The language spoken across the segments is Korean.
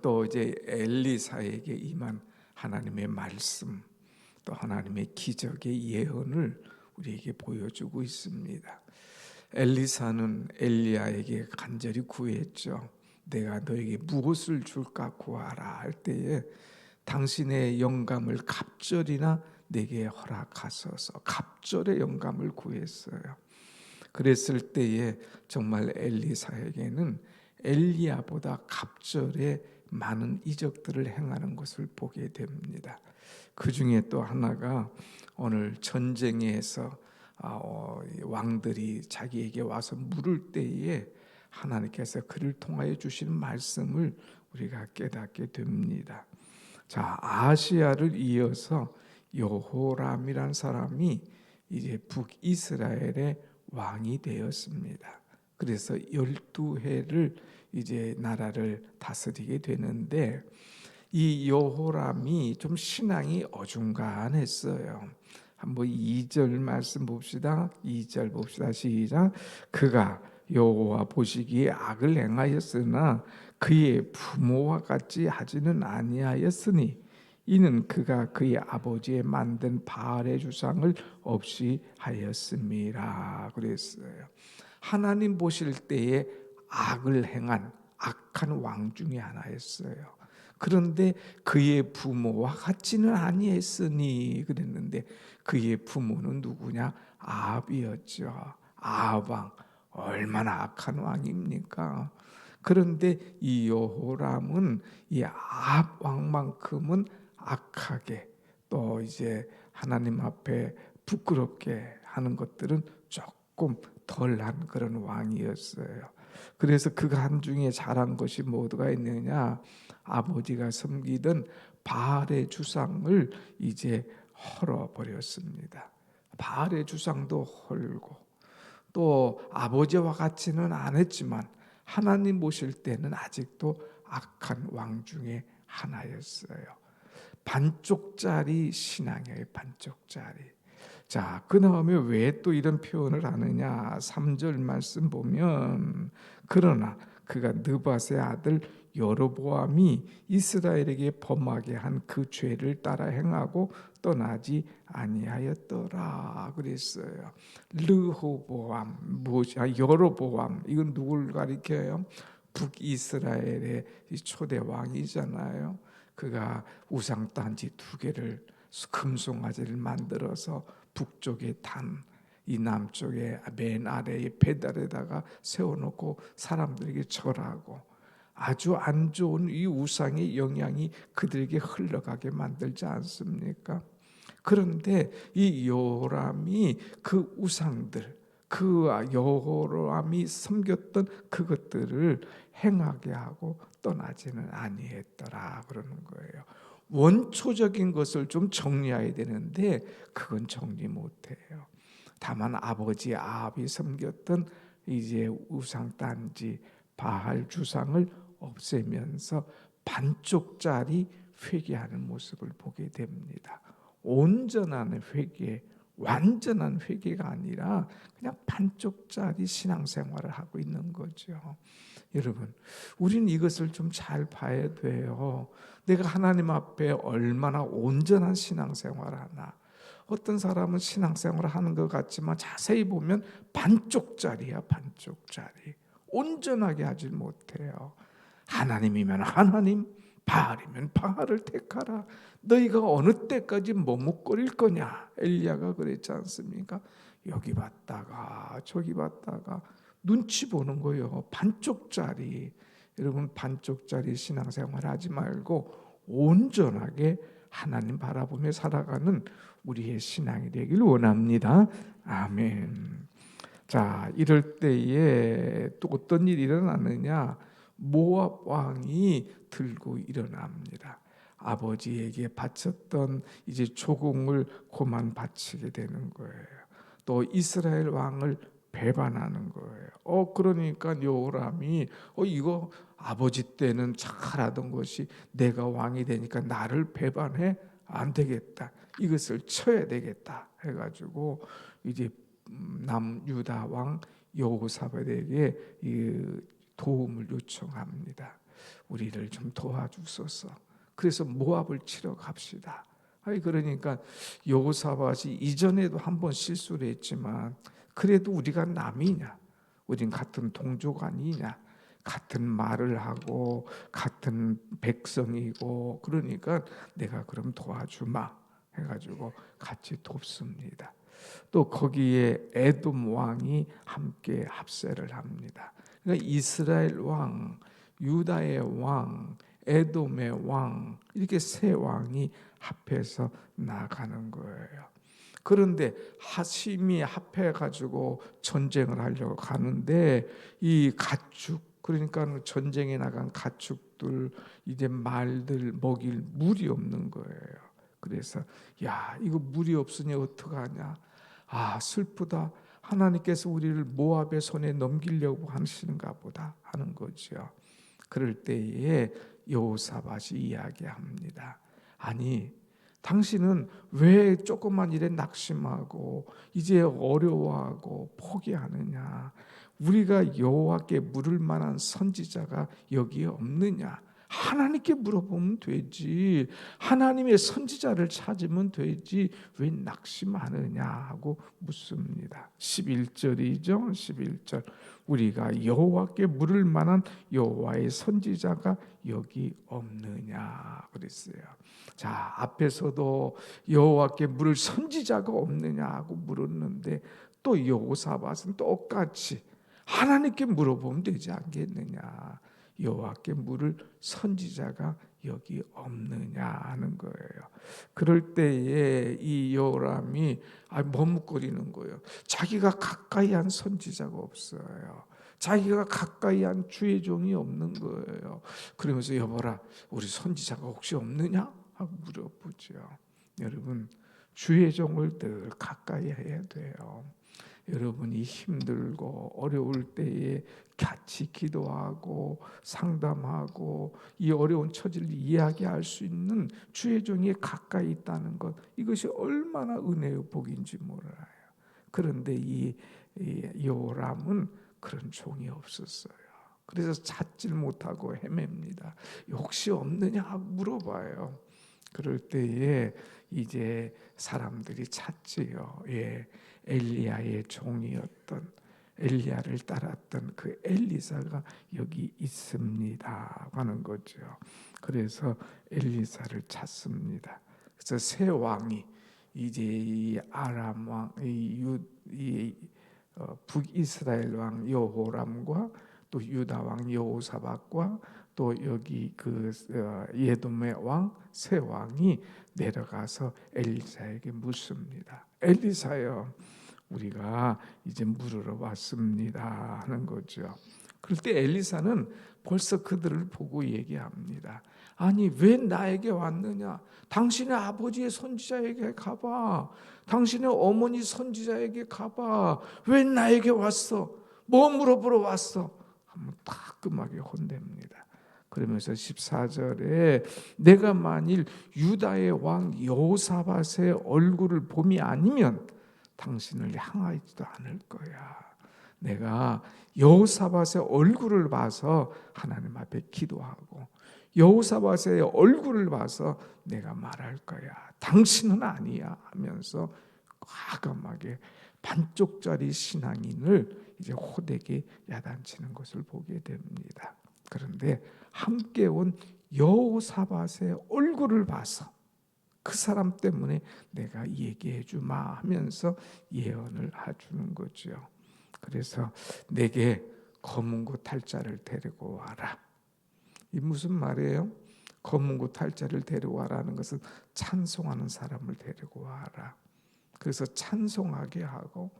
또 이제 엘리사에게 임한 하나님의 말씀, 또 하나님의 기적의 예언을 우리에게 보여주고 있습니다. 엘리사는 엘리야에게 간절히 구했죠. 내가 너에게 무엇을 줄까 구하라 할 때에 당신의 영감을 갑절이나 내게 허락하소서, 갑절의 영감을 구했어요. 그랬을 때에 정말 엘리사에게는 엘리야보다 갑절에 많은 이적들을 행하는 것을 보게 됩니다. 그 중에 또 하나가 오늘 전쟁에서 왕들이 자기에게 와서 물을 때에 하나님께서 그를 통하여 주시는 말씀을 우리가 깨닫게 됩니다. 자, 아하시야를 이어서 여호람이란 사람이 이제 북이스라엘의 왕이 되었습니다. 그래서 12해를 이제 나라를 다스리게 되는데 이 여호람이 좀 신앙이 어중간했어요. 한번 2절 말씀 봅시다. 2절 봅시다. 시작. 그가 여호와 보시기에 악을 행하였으나 그의 부모와 같이 하지는 아니하였으니 이는 그가 그의 아버지의 만든 바알의 주상을 없이 하였음이라 그랬어요. 하나님 보실 때에 악을 행한 악한 왕 중에 하나였어요. 그런데 그의 부모와 같지는 아니했으니 그랬는데 그의 부모는 누구냐? 아합이었죠. 아합 왕, 얼마나 악한 왕입니까? 그런데 이 여호람은 이 아합 왕만큼은 악하게 또 이제 하나님 앞에 부끄럽게 하는 것들은 조금 덜한 그런 왕이었어요. 그래서 그가 한중에 잘한 것이 뭐가 있느냐? 아버지가 섬기던 바알의 주상을 이제 헐어버렸습니다. 바알의 주상도 헐고 또 아버지와 같지는 않았지만 하나님 보실 때는 아직도 악한 왕 중에 하나였어요. 반쪽짜리 신앙이에요. 반쪽짜리. 자, 그 다음에 왜 또 이런 표현을 하느냐? 3절 말씀 보면 그러나 그가 느밧의 아들 여로보암이 이스라엘에게 범하게 한 그 죄를 따라 행하고 떠나지 아니하였더라 그랬어요. 르호보암, 여로보암, 이건 누굴 가리켜요? 북이스라엘의 초대 왕이잖아요. 그가 우상 단지 2개를 금송아지를 만들어서 북쪽에 단, 이 남쪽에 맨 아래의 배달에다가 세워놓고 사람들에게 절하고 아주 안 좋은 이 우상의 영향이 그들에게 흘러가게 만들지 않습니까? 그런데 이 여호람이 그 우상들, 그 여호람이 섬겼던 그것들을 행하게 하고 떠나지는 아니했더라 그러는 거예요. 원초적인 것을 좀 정리해야 되는데 그건 정리 못해요. 다만 아버지 아합이 섬겼던 이제 우상 단지 바알 주상을 없애면서 반쪽짜리 회개하는 모습을 보게 됩니다. 온전한 회개, 완전한 회개가 아니라 그냥 반쪽짜리 신앙생활을 하고 있는 거죠. 여러분, 우리는 이것을 좀 잘 봐야 돼요. 내가 하나님 앞에 얼마나 온전한 신앙생활을 하나. 어떤 사람은 신앙생활을 하는 것 같지만 자세히 보면 반쪽짜리야, 반쪽짜리. 온전하게 하지 못해요. 하나님이면 하나님, 바알이면 바알을 택하라. 너희가 어느 때까지 머뭇거릴 거냐? 엘리야가 그랬지 않습니까? 여기 봤다가 저기 봤다가 눈치 보는 거예요. 반쪽짜리. 여러분, 반쪽짜리 신앙생활 하지 말고 온전하게 하나님 바라보며 살아가는 우리의 신앙이 되길 원합니다. 아멘. 자, 이럴 때에 또 어떤 일이 일어나느냐? 모압 왕이 들고 일어납니다. 아버지에게 바쳤던 이제 조공을 그만 바치게 되는 거예요. 또 이스라엘 왕을 배반하는 거예요. 그러니까 여호람이 이거 아버지 때는 잘하던 것이 내가 왕이 되니까 나를 배반해? 안 되겠다. 이것을 쳐야 되겠다 해가지고 이제 남유다 왕 여호사밧에게 도움을 요청합니다. 우리를 좀 도와주소서. 그래서 모압을 치러 갑시다. 그러니까 여호사밧이 이전에도 한번 실수를 했지만 그래도 우리가 남이냐? 우린 같은 동족 아니냐? 같은 말을 하고 같은 백성이고, 그러니까 내가 그럼 도와주마 해가지고 같이 돕습니다. 또 거기에 에돔 왕이 함께 합세를 합니다. 그러니까 이스라엘 왕, 유다의 왕, 에돔의 왕, 이렇게 세 왕이 합해서 나가는 거예요. 그런데 힘이 합해가지고 전쟁을 하려고 가는데 이 가축, 그러니까 전쟁에 나간 가축들, 이제 말들 먹일 물이 없는 거예요. 그래서 야, 이거 물이 없으니 어떡하냐? 슬프다. 하나님께서 우리를 모압의 손에 넘기려고 하시는가 보다 하는 거죠. 그럴 때에 여호사밧이 이야기합니다. 아니, 당신은 왜 조금만 일에 낙심하고 이제 어려워하고 포기하느냐? 우리가 여호와께 물을 만한 선지자가 여기에 없느냐? 하나님께 물어보면 되지. 하나님의 선지자를 찾으면 되지. 왜 낙심하느냐 하고 묻습니다. 11절이죠. 11절. 우리가 여호와께 물을 만한 여호와의 선지자가 여기 없느냐 그랬어요. 자, 앞에서도 여호와께 물을 선지자가 없느냐 하고 물었는데 또 여호사밧은 똑같이 하나님께 물어보면 되지 않겠느냐. 여호와께 물을 선지자가 여기 없느냐 하는 거예요. 그럴 때에 이 여호람이 머뭇거리는 거예요. 자기가 가까이 한 선지자가 없어요. 자기가 가까이 한 주의 종이 없는 거예요. 그러면서 여보라, 우리 선지자가 혹시 없느냐 하고 물어보죠. 여러분, 주의 종을 늘 가까이 해야 돼요. 여러분이 힘들고 어려울 때에 같이 기도하고 상담하고 이 어려운 처지를 이야기할 수 있는 주의 종이 가까이 있다는 것, 이것이 얼마나 은혜의 복인지 몰라요. 그런데 이 요람은 그런 종이 없었어요. 그래서 찾질 못하고 헤맵니다. 혹시 없느냐 하고 물어봐요. 그럴 때에 이제 사람들이 찾지요. 엘리야의 종이었던, 엘리야를 따랐던 그 엘리사가 여기 있습니다 하는 거죠. 그래서 엘리사를 찾습니다. 그래서 세 왕이 이제 이 아람 왕, 북이스라엘 왕 여호람과 또 유다 왕 여호사밧과 또 여기 그 예돔의 왕 세 왕이 내려가서 엘리사에게 묻습니다. 엘리사요, 우리가 이제 물으러 왔습니다 하는 거죠. 그럴 때 엘리사는 벌써 그들을 보고 얘기합니다. 아니, 왜 나에게 왔느냐? 당신의 아버지의 선지자에게 가봐. 당신의 어머니 선지자에게 가봐. 왜 나에게 왔어? 뭐 물어보러 왔어? 한번 따끔하게 혼냅니다. 그러면서 14절에 내가 만일 유다의 왕 여호사밧의 얼굴을 봄이 아니면 당신을 향하지도 않을 거야. 내가 여호사밧의 얼굴을 봐서 하나님 앞에 기도하고 여호사밧의 얼굴을 봐서 내가 말할 거야. 당신은 아니야 하면서 과감하게 반쪽짜리 신앙인을 이제 호되게 야단치는 것을 보게 됩니다. 그런데 함께 온 여호사밧의 얼굴을 봐서 그 사람 때문에 내가 얘기해 주마 하면서 예언을 해주는 거죠. 그래서 내게 검은고 탈자를 데리고 와라. 이 무슨 말이에요? 검은고 탈자를 데리고 와라는 것은 찬송하는 사람을 데리고 와라. 그래서 찬송하게 하고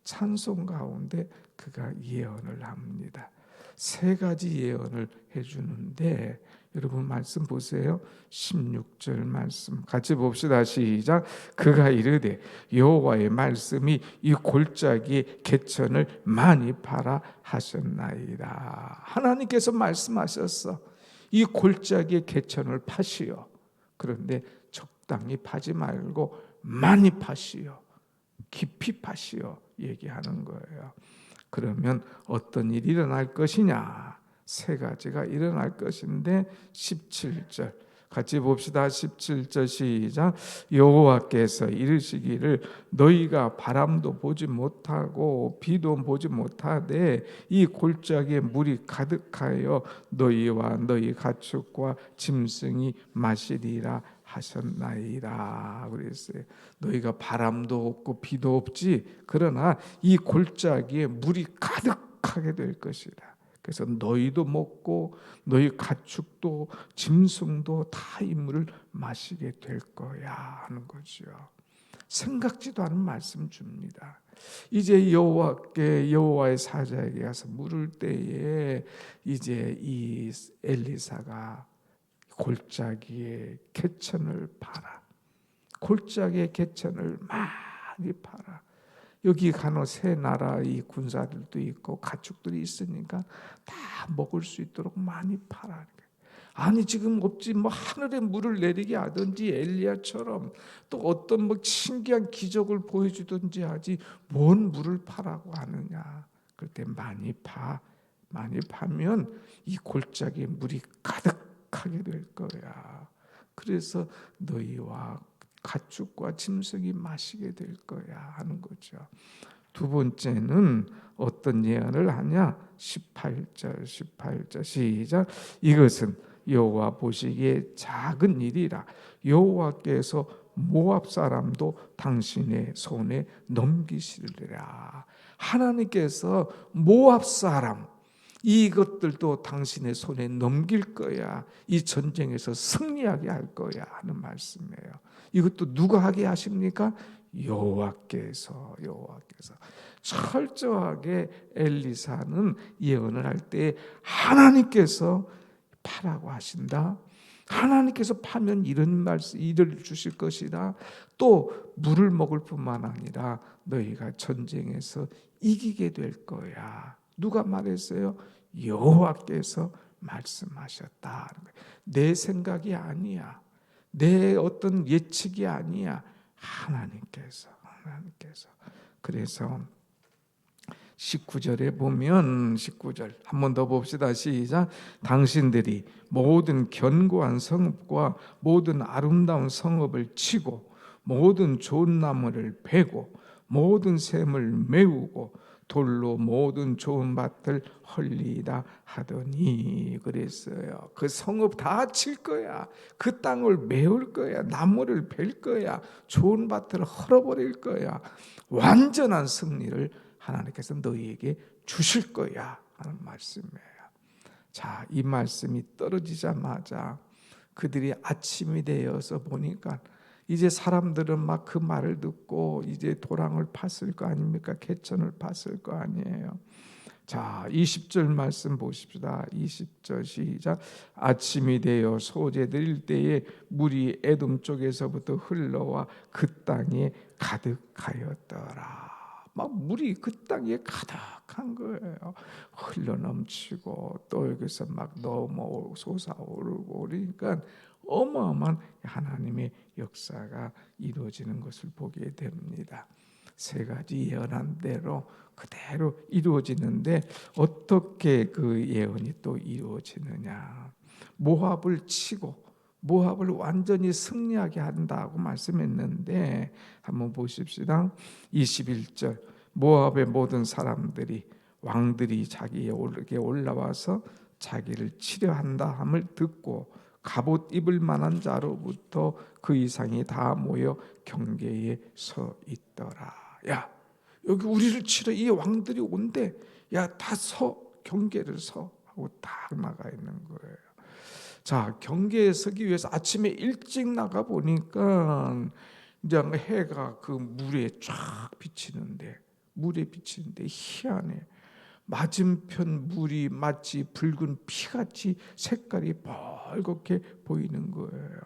찬송 가운데 그가 예언을 합니다. 세 가지 예언을 해주는데 여러분 말씀 보세요. 16절 말씀 같이 봅시다. 시작. 그가 이르되 여호와의 말씀이 이 골짜기의 개천을 많이 파라 하셨나이다. 하나님께서 말씀하셨어. 이 골짜기의 개천을 파시오. 그런데 적당히 파지 말고 많이 파시오. 깊이 파시오. 얘기하는 거예요. 그러면 어떤 일이 일어날 것이냐? 세 가지가 일어날 것인데 17절 같이 봅시다. 17절 시작. 여호와께서 이르시기를 너희가 바람도 보지 못하고 비도 보지 못하되 이 골짜기에 물이 가득하여 너희와 너희 가축과 짐승이 마시리라 하셨나이다. 그랬어요. 너희가 바람도 없고 비도 없지, 그러나 이 골짜기에 물이 가득하게 될 것이다. 그래서 너희도 먹고 너희 가축도 짐승도 다 이 물을 마시게 될 거야 하는 거죠. 생각지도 않은 말씀 줍니다. 이제 여호와의 사자에게 가서 물을 때에 이제 이 엘리사가 골짜기에 개천을 팔아. 골짜기에 개천을 많이 팔아. 여기 간혹 세 나라의 군사들도 있고 가축들이 있으니까 다 먹을 수 있도록 많이 팔아. 아니 지금 없지 뭐 하늘에 물을 내리게 하든지 엘리야처럼 또 어떤 뭐 신기한 기적을 보여주든지 하지 뭔 물을 파라고 하느냐. 그럴 때 많이 파면 이 골짜기에 물이 가득하게 될 거야. 그래서 너희와 가축과 짐승이 마시게 될 거야 하는 거죠. 두 번째는 어떤 예언을 하냐? 18절 시작. 이것은 여호와 보시기에 작은 일이라 여호와께서 모압 사람도 당신의 손에 넘기시리라. 하나님께서 모압 사람 이것들도 당신의 손에 넘길 거야. 이 전쟁에서 승리하게 할 거야 하는 말씀이에요. 이것도 누가 하게 하십니까? 여호와께서 철저하게 엘리사는 예언을 할 때 하나님께서 파라고 하신다. 하나님께서 파면 이런 말씀 일을 주실 것이다. 또 물을 먹을 뿐만 아니라 너희가 전쟁에서 이기게 될 거야. 누가 말했어요? 여호와께서 말씀하셨다. 내 생각이 아니야. 내 어떤 예측이 아니야. 하나님께서. 그래서 19절에 보면 19절 한 번 더 봅시다. 시작. 당신들이 모든 견고한 성읍과 모든 아름다운 성읍을 치고 모든 좋은 나무를 베고 모든 샘을 메우고 돌로 모든 좋은 밭을 헐리다 하더니 그랬어요. 그 성읍 다 칠 거야. 그 땅을 메울 거야. 나무를 벨 거야. 좋은 밭을 헐어버릴 거야. 완전한 승리를 하나님께서 너희에게 주실 거야 하는 말씀이에요. 자, 이 말씀이 떨어지자마자 그들이 아침이 되어서 보니까 이제 사람들은 막 그 말을 듣고 이제 도랑을 팠을 거 아닙니까? 개천을 팠을 거 아니에요. 자, 20절 말씀 보십시다. 20절 시작. 아침이 되어 소재드릴 때에 물이 에돔 쪽에서부터 흘러와 그 땅에 가득하였더라. 막 물이 그 땅에 가득한 거예요. 흘러넘치고 또 여기서 막 넘어 솟아오르고 그러니까 어마어마한 하나님의 역사가 이루어지는 것을 보게 됩니다. 세 가지 예언한 대로 그대로 이루어지는데 어떻게 그 예언이 또 이루어지느냐? 모압을 치고 모압을 완전히 승리하게 한다고 말씀했는데 한번 보십시다. 21절 모압의 모든 사람들이 왕들이 자기에게 올라와서 자기를 치려한다 함을 듣고 갑옷 입을 만한 자로부터 그 이상이 다 모여 경계에 서 있더라. 야, 여기 우리를 치러 이 왕들이 온대. 야, 다 서, 경계를 서 하고 딱 나가 있는 거예요. 자, 경계에 서기 위해서 아침에 일찍 나가 보니까 이제 해가 그 물에 쫙 비치는데 희한해. 맞은편 물이 마치 붉은 피같이 색깔이 벌겋게 보이는 거예요.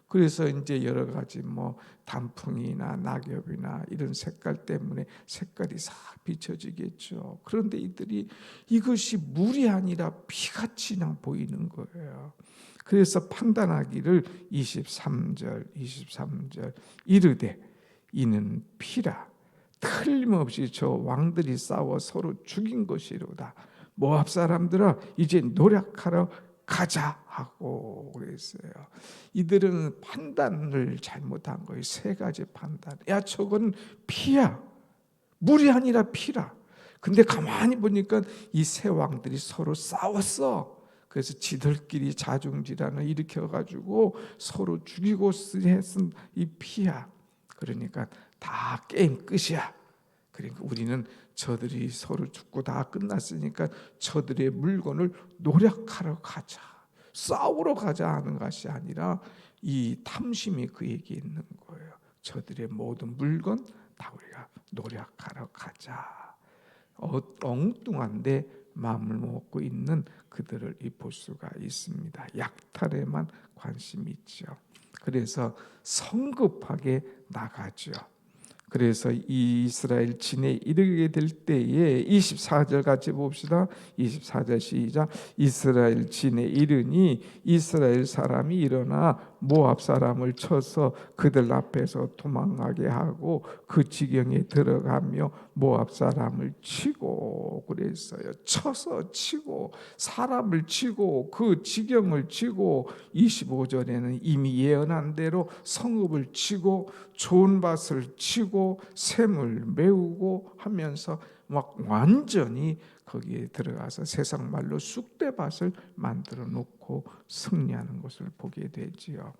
그래서 이제 여러 가지 뭐 단풍이나 낙엽이나 이런 색깔 때문에 색깔이 싹 비춰지겠죠. 그런데 이것이 물이 아니라 피같이 그냥 보이는 거예요. 그래서 판단하기를 23절 이르되 이는 피라 틀림없이 저 왕들이 싸워 서로 죽인 것이로다. 모압 사람들아 이제 노력하러 가자 하고 그랬어요. 이들은 판단을 잘못한 거예요. 세 가지 판단. 야, 저건 피야. 물이 아니라 피라. 근데 가만히 보니까 이 세 왕들이 서로 싸웠어. 그래서 지들끼리 자중질환을 일으켜가지고 서로 죽이고 했은 이 피야. 그러니까 다 게임 끝이야. 그러니까 우리는 저들이 서로 죽고 다 끝났으니까 저들의 물건을 노력하러 가자, 싸우러 가자 하는 것이 아니라 이 탐심이 그에게 있는 거예요. 저들의 모든 물건 다 우리가 노력하러 가자. 엉뚱한데 마음을 먹고 있는 그들을 볼 수가 있습니다. 약탈에만 관심이 있죠. 그래서 성급하게 나가죠. 그래서 이 이스라엘 진에 이르게 될 때에 24절 같이 봅시다. 24절 시작. 이스라엘 진에 이르니 이스라엘 사람이 일어나 모압 사람을 쳐서 그들 앞에서 도망가게 하고 그 지경에 들어가며 모압 사람을 치고 그랬어요. 쳐서 치고 사람을 치고 그 지경을 치고 25절에는 이미 예언한 대로 성읍을 치고 좋은 밭을 치고 샘을 메우고 하면서 막 완전히 거기에 들어가서 세상 말로 쑥대밭을 만들어 놓고 승리하는 것을 보게 되지요.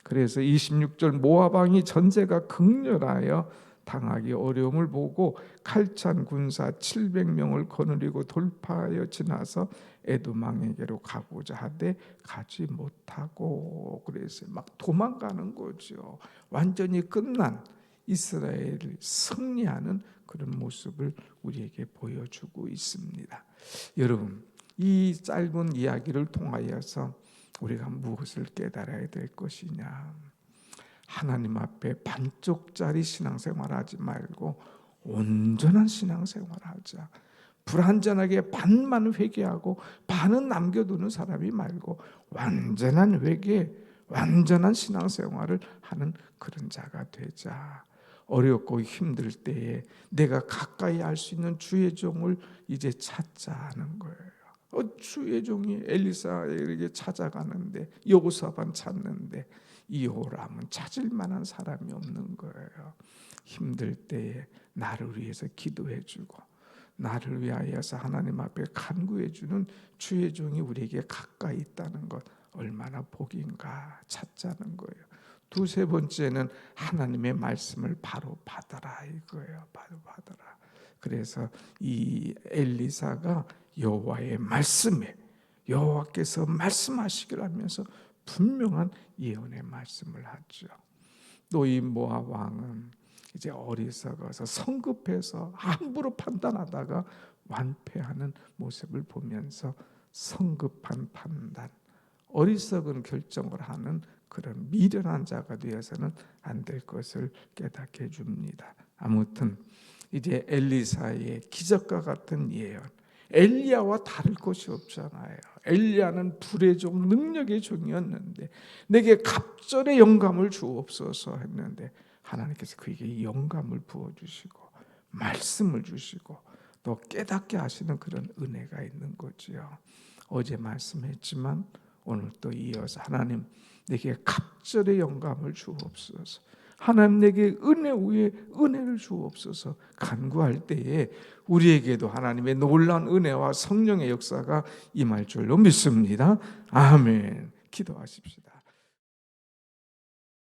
그래서 26절 모압 왕이 전제가 극렬하여 당하기 어려움을 보고 칼찬 군사 700명을 거느리고 돌파하여 지나서 에돔 왕에게로 가고자 하되 가지 못하고 그래서 막 도망가는 거죠. 완전히 끝난 이스라엘을 승리하는 그런 모습을 우리에게 보여주고 있습니다. 여러분, 이 짧은 이야기를 통하여서 우리가 무엇을 깨달아야 될 것이냐? 하나님 앞에 반쪽짜리 신앙생활하지 말고 온전한 신앙생활하자. 불완전하게 반만 회개하고 반은 남겨두는 사람이 말고 완전한 회개, 완전한 신앙생활을 하는 그런 자가 되자. 어렵고 힘들 때에 내가 가까이 할 수 있는 주의 종을 이제 찾자 하는 거예요. 주의 종이 엘리사에게 찾아가는데 여호사밧 찾는데 이호람은 찾을 만한 사람이 없는 거예요. 힘들 때에 나를 위해서 기도해주고 나를 위하여서 하나님 앞에 간구해주는 주의 종이 우리에게 가까이 있다는 것 얼마나 복인가 찾자는 거예요. 두세 번째는 하나님의 말씀을 바로 받아라 이거예요. 바로 받아라. 그래서 이 엘리사가 여호와의 말씀에 여호와께서 말씀하시기를 하면서 분명한 예언의 말씀을 하죠. 또 이 모압 왕은 이제 어리석어서 성급해서 함부로 판단하다가 완패하는 모습을 보면서 성급한 판단, 어리석은 결정을 하는 그런 미련한 자가 되어서는 안 될 것을 깨닫게 해줍니다. 아무튼 이제 엘리사의 기적과 같은 예언, 엘리야와 다를 것이 없잖아요. 엘리야는 불의 종, 능력의 종이었는데 내게 갑절의 영감을 주옵소서 했는데 하나님께서 그에게 영감을 부어주시고 말씀을 주시고 또 깨닫게 하시는 그런 은혜가 있는 거지요. 어제 말씀했지만 오늘 또 이어서 하나님 내게 갑절의 영감을 주옵소서, 하나님 내게 은혜 위에 은혜를 주옵소서 간구할 때에 우리에게도 하나님의 놀라운 은혜와 성령의 역사가 임할 줄로 믿습니다. 아멘. 기도하십시다.